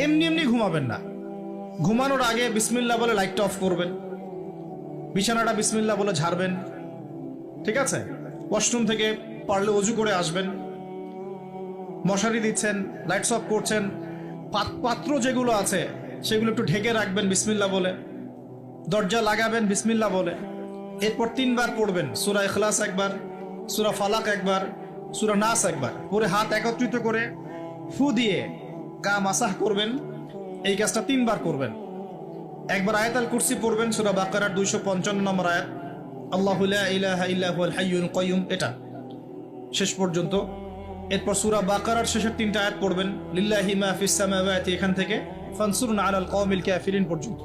এমনি এমনি ঘুমাবেন না। ঘুমানোর আগে বিসমিল্লাহ বলে লাইটটা অফ করবেন, বিছানাটা বিসমিল্লাহ বলে ঝাড়বেন, ঠিক আছে? ওয়াশরুম থেকে পারলে অজু করে আসবেন। মশারি দিচ্ছেন, লাইটস অফ করছেন, পাত্র যেগুলো আছে সেগুলো একটু ঢেকে রাখবেন বিসমিল্লাহ বলে, দরজা লাগাবেন বিসমিল্লাহ বলে। এরপর 3 বার পড়বেন সূরা ইখলাস একবার, সূরা ফালাক একবার, সূরা নাস একবার, পরে হাত একত্রিত করে ফু দিয়ে গা মাসাহ করবেন। এই কাজটা 3 বার করবেন। একবার আয়াতুল কুরসি পড়বেন, সূরা বাকারার 255 নম্বর আয়াত, আল্লাহু লা ইলাহা ইল্লা হুয়াল হাইয়ুল কাইয়ুম, এটা শেষ পর্যন্ত। এরপর সূরা বাকারার শেষের 3টা আয়াত পড়বেন, লিল্লাহি মা ফিস সামাওয়াতি, এখান থেকে ফানসুরনা আলাল কওমিল কাফিরিন পর্যন্ত।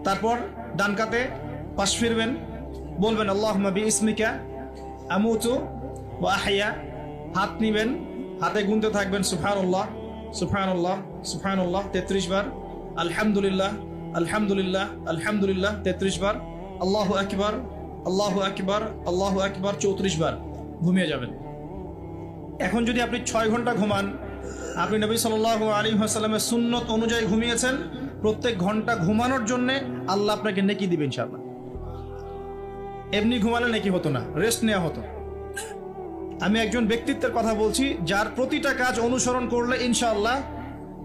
তারপর ডান কাতে পাশ ফিরবেন, বলবেন আল্লাহুম্মা বিইসমিকা আমুতু ওয়া আহইয়া। হাত নিবেন, হাতে গুনতে থাকবেন সুবহানাল্লাহ সুবহানাল্লাহ সুবহানাল্লাহ 33 বার, আলহামদুলিল্লাহ আলহামদুলিল্লাহ আলহামদুলিল্লাহ 33 বার, আল্লাহু আকবার আল্লাহু আকবার আল্লাহু আকবার 34 বার। ঘুমিয়ে যাবেন। এখন যদি আপনি 6 ঘন্টা ঘুমান, আপনি নবী সাল্লাল্লাহু আলাইহি ওয়াসাল্লামের সুন্নত অনুযায়ী ঘুমিয়েছেন, প্রত্যেক ঘন্টা ঘুমানোর জন্য আল্লাহ আপনাকে নেকি দিবেন ইনশাআল্লাহ। এমনি ঘুমালে নেকি হতো না, রেস্ট নেওয়া হতো। আমি একজন ব্যক্তিত্বের কথা বলছি, যার প্রতিটা কাজ অনুসরণ করলে ইনশাআল্লাহ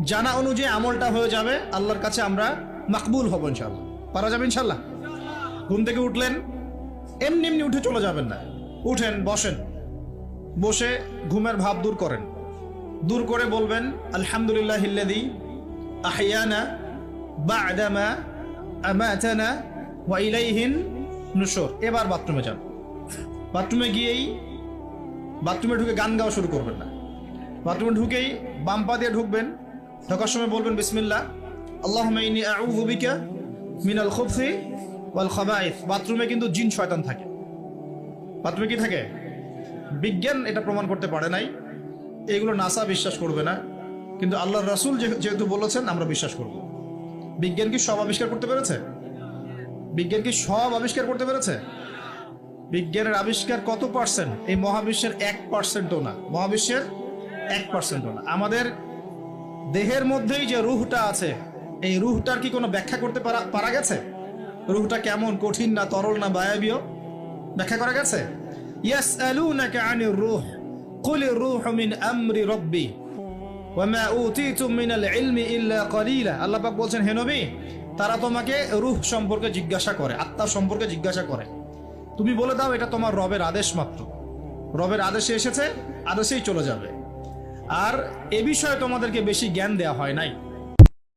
জানা অনুযায়ী আমলটা হয়ে যাবে, আল্লাহর কাছে আমরা মাকবুল হব ইনশাআল্লাহ। পারা যাবে ইনশাআল্লাহ। ঘুম থেকে উঠলেন, এমনি এমনি উঠে চলে যাবেন না। উঠেন, বসেন, বসে ঘুমের ভাব দূর করেন, দূর করে বলবেন আলহামদুলিল্লাহিল্লাযী আহইয়ানা বা'দামা আমাতানা ওয়া ইলাইহিন নুশুর। এবার বাথরুমে যান। বাথরুমে গিয়েই বাথরুমে ঢুকে গান গাওয়া শুরু করবেন না। বাথরুমে ঢুকেই বাম পা দিয়ে ঢুকবেন, ঢোকার সময় বলবেন বিসমিল্লাহ আল্লাহুম্মা ইন্নী আউযু বিকা মিনাল খুবসি ওয়াল খাবাইস। বাথরুমে কিন্তু জিন শয়তান থাকে। বাথরুমে কি থাকে? বিজ্ঞান এটা প্রমাণ করতে পারে নাই, এগুলো নাসা বিশ্বাস করবে না, কিন্তু আল্লাহর রাসূল যেহেতু বলেছেন আমরা বিশ্বাস করব। বিজ্ঞান কি সব আবিষ্কার করতে পেরেছে? বিজ্ঞান কি সব আবিষ্কার করতে পেরেছে? বিজ্ঞানের আবিষ্কার কত পার্সেন্ট? এই মহাবিশ্বের 1%ও না। মহাবিশ্বের 1%ও না। আমাদের দেহের মধ্যেই যে রুহটা আছে, এই রুহটার কি কোনো ব্যাখ্যা করতে পারা গেছে? রুহটা কেমন, কঠিন না তরল না বায়বীয়, ব্যাখ্যা করা গেছে? ইয়াসআলুনাকা আনির রূহ কুলির রূহু মিন আমরি রাব্বি ওয়া মা উতীতুম মিনাল ইলমি ইল্লা কলিলা। আল্লাহ পাক বলছেন, হে নবী, তারা তোমাকে রূহ সম্পর্কে জিজ্ঞাসা করে, আত্মা সম্পর্কে জিজ্ঞাসা করে, তুমি বলে দাও এটা তোমার রবের আদেশ মাত্র। রবের আদেশে এসেছে, আদেশেই চলে যাবে। আর এ বিষয়ে তোমাদেরকে বেশি জ্ঞান দেওয়া হয় নাই।